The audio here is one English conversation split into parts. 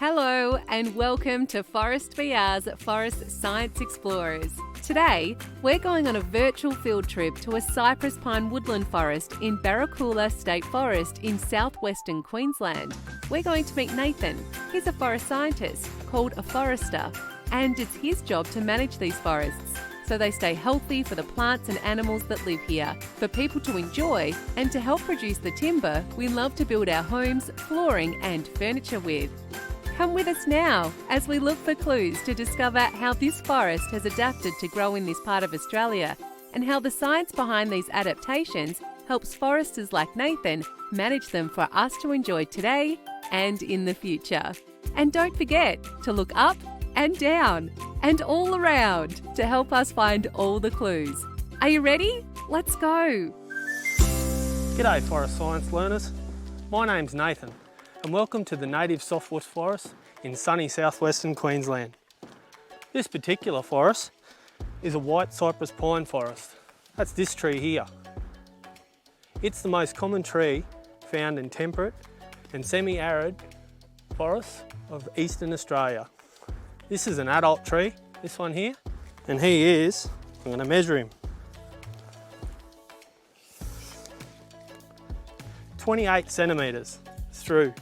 Hello and welcome to ForestVR's Forest Science Explorers. Today, we're going on a virtual field trip to a Cypress Pine Woodland Forest in Barakula State Forest in southwestern Queensland. We're going to meet Nathan. He's a forest scientist called a forester, and it's his job to manage these forests so they stay healthy for the plants and animals that live here, for people to enjoy, and to help produce the timber we love to build our homes, flooring and furniture with. Come with us now as we look for clues to discover how this forest has adapted to grow in this part of Australia and how the science behind these adaptations helps foresters like Nathan manage them for us to enjoy today and in the future. And don't forget to look up and down and all around to help us find all the clues. Are you ready? Let's go. G'day forest science learners. My name's Nathan and welcome to the native softwood forest in sunny southwestern Queensland. This particular forest is a white Cypress pine forest. That's this tree here. It's the most common tree found in temperate and semi-arid forests of eastern Australia. This is an adult tree, this one here, and he is, I'm going to measure him, 28 centimetres through.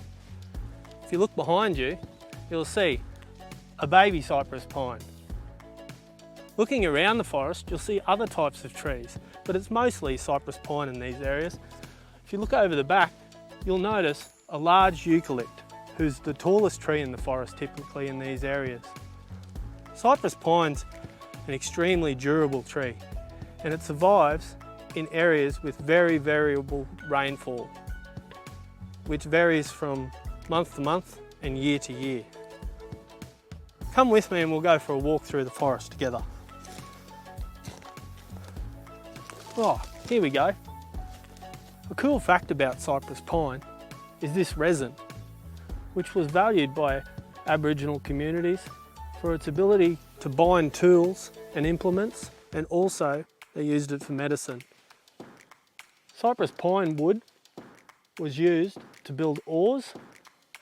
If you look behind you, you'll see a baby cypress pine. Looking around the forest, you'll see other types of trees, but it's mostly cypress pine in these areas. If you look over the back, you'll notice a large eucalypt, who's the tallest tree in the forest typically in these areas. Cypress pine's an extremely durable tree, and it survives in areas with very variable rainfall, which varies from month to month and year to year. Come with me and we'll go for a walk through the forest together. Oh, here we go. A cool fact about cypress pine is this resin, which was valued by Aboriginal communities for its ability to bind tools and implements, and also they used it for medicine. Cypress pine wood was used to build oars,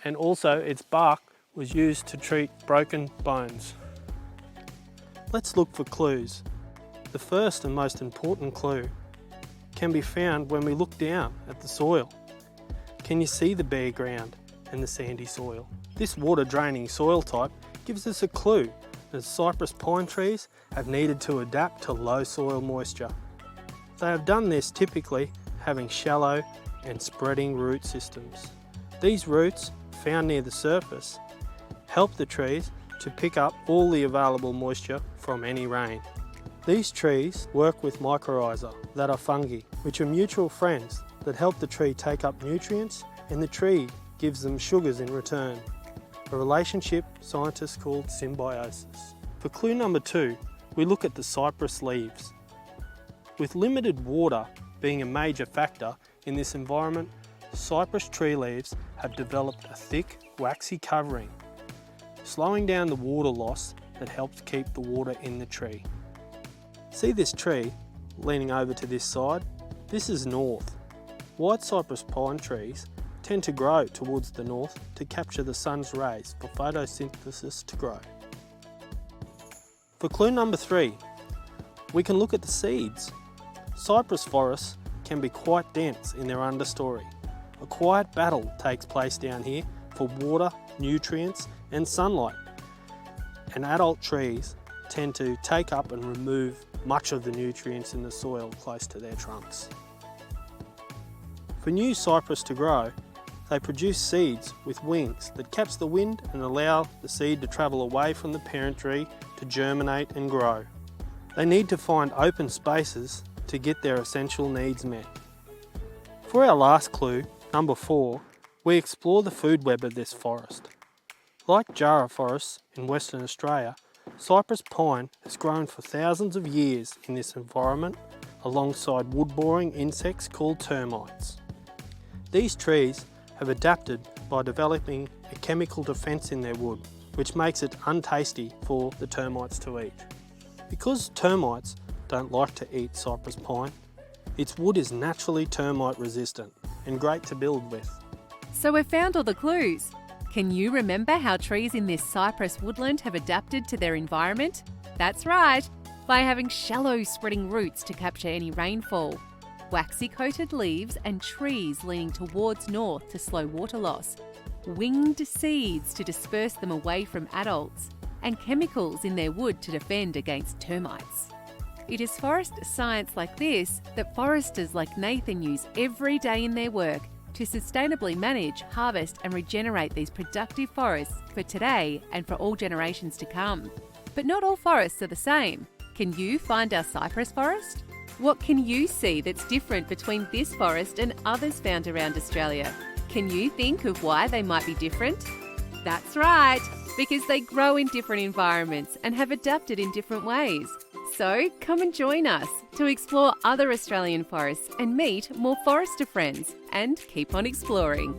and also its bark was used to treat broken bones. Let's look for clues. The first and most important clue can be found when we look down at the soil. Can you see the bare ground and the sandy soil? This water draining soil type gives us a clue that cypress pine trees have needed to adapt to low soil moisture. They have done this typically having shallow and spreading root systems. These roots, found near the surface, help the trees to pick up all the available moisture from any rain. These trees work with mycorrhiza, that are fungi, which are mutual friends that help the tree take up nutrients, and the tree gives them sugars in return. A relationship scientists call symbiosis. For clue number 2, we look at the cypress leaves. With limited water being a major factor in this environment, cypress tree leaves have developed a thick, waxy covering, slowing down the water loss that helps keep the water in the tree. See this tree leaning over to this side? This is north. White cypress pine trees tend to grow towards the north to capture the sun's rays for photosynthesis to grow. For clue number 3, we can look at the seeds. Cypress forests can be quite dense in their understory. A quiet battle takes place down here for water, nutrients and sunlight, and adult trees tend to take up and remove much of the nutrients in the soil close to their trunks. For new cypress to grow, they produce seeds with wings that catch the wind and allow the seed to travel away from the parent tree to germinate and grow. They need to find open spaces to get their essential needs met. For our last clue, number 4, we explore the food web of this forest. Like jarrah forests in Western Australia, cypress pine has grown for thousands of years in this environment alongside wood-boring insects called termites. These trees have adapted by developing a chemical defence in their wood, which makes it untasty for the termites to eat. Because termites don't like to eat cypress pine, its wood is naturally termite resistant and great to build with. So we've found all the clues. Can you remember how trees in this cypress woodland have adapted to their environment? That's right, by having shallow spreading roots to capture any rainfall, waxy coated leaves and trees leaning towards north to slow water loss, winged seeds to disperse them away from adults, and chemicals in their wood to defend against termites. It is forest science like this that foresters like Nathan use every day in their work to sustainably manage, harvest and regenerate these productive forests for today and for all generations to come. But not all forests are the same. Can you find our cypress forest? What can you see that's different between this forest and others found around Australia? Can you think of why they might be different? That's right, because they grow in different environments and have adapted in different ways. So come and join us to explore other Australian forests and meet more forester friends and keep on exploring.